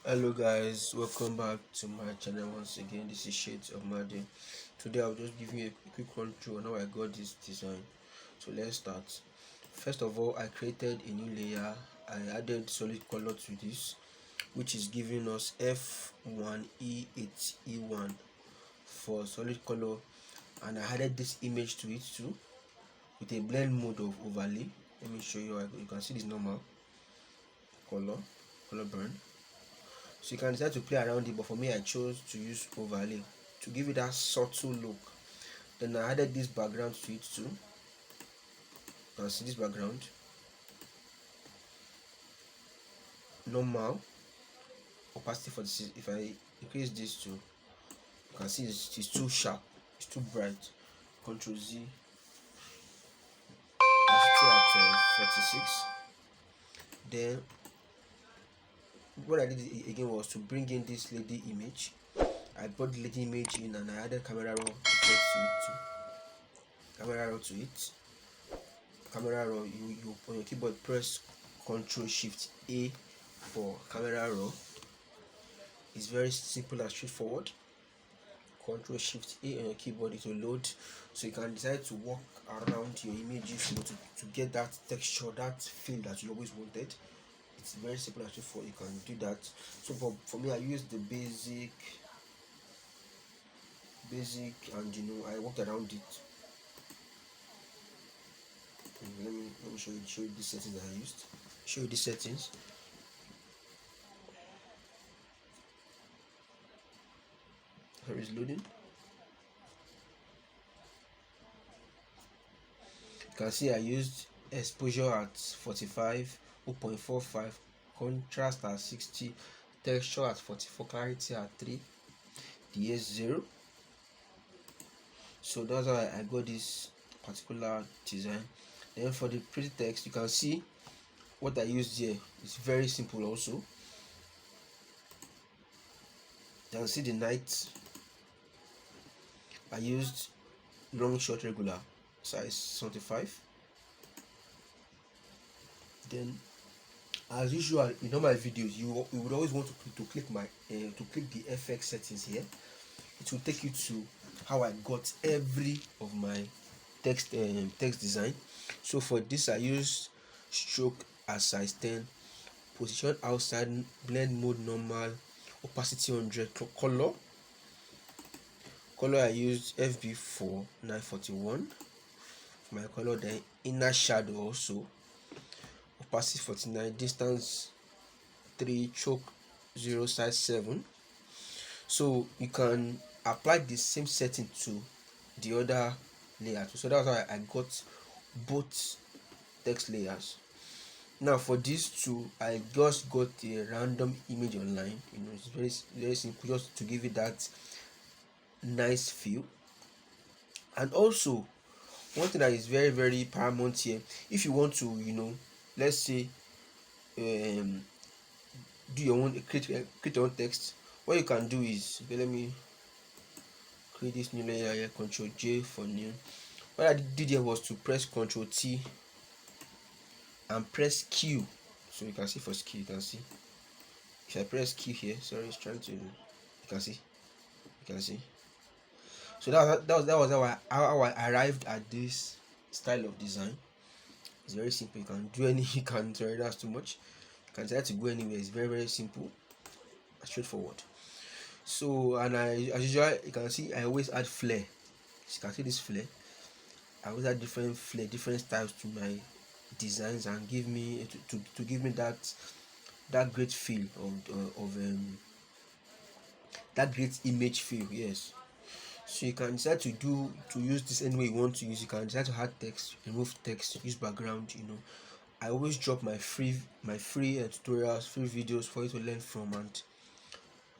Hello guys, welcome back to my channel once again. This is Shades of Madi. Today I'll just give you a quick run through on how I got this design. So let's start. First of all, I created a new layer. I added solid color to this, which is giving us F1 E8 E1 for solid color, and I added this image to it too with a blend mode of overlay. Let me show you. You can see this normal color burn. So you can decide to play around it, but for me I chose to use overlay to give it that subtle look. Then I added this background to it too. You can see this background, normal opacity 46. If I increase this to, you can see it's too sharp, it's too bright. Ctrl Z, opacity at 46. Then what I did again was to bring in this lady image. I brought the lady image in and I added camera raw effect to it too. Camera raw, you on your keyboard press Ctrl Shift A for camera raw. It's very simple and straightforward. Ctrl Shift A on your keyboard, it will load, so you can decide to walk around your images, to get that texture, that feel that you always wanted. It's very simple and straightforward. You can do that. So for me, I use the basic, and I worked around it. Let me show you the settings that I used. Show you the settings. Here is loading. You can see I used exposure at 45, 0.45, contrast at 60, texture at 44, clarity at 3, DS 0. So that's how I got this particular design. Then for the pretty text, you can see what I used here. It's very simple also. You can see the night. I used long short regular size 75. Then as usual in all my videos, you would always want to click the FX settings here. It will take you to how I got every of my text design. So for this I used stroke as size 10, position outside, blend mode normal, opacity 100, color I used FB4 941 for my color. Then inner shadow also, opacity 49, distance 3, choke 0, size 7. So you can apply the same setting to the other layer. So that's how I got both text layers. Now for these two, I just got a random image online. It's very simple, just to give it that nice feel. And also one thing that is very paramount here, if you want to let's say do your own, create your own text, what you can do is, okay, let me create this new layer here. Ctrl J for new. What I did here was to press Ctrl T and press Q. So you can see for Q, you can see if I press Q here, sorry, it's trying to, you can see. So that was how I arrived at this style of design. It's very simple. You can do any you can, sorry, that's too much. You can try to go anywhere. It's very simple, straightforward. So, and as usual, you can see I always add flare. So you can see this flare. I always add different flare, different styles to my designs, and give me to give me that great feel of that great image feel. Yes. So you can decide to use this any way you want to use. You can decide to add text, remove text, use background. I always drop my free tutorials, free videos for you to learn from, and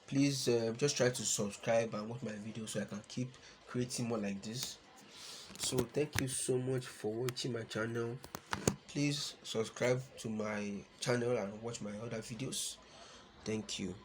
please just try to subscribe and watch my videos so I can keep creating more like this. So thank you so much for watching my channel. Please subscribe to my channel and watch my other videos. Thank you.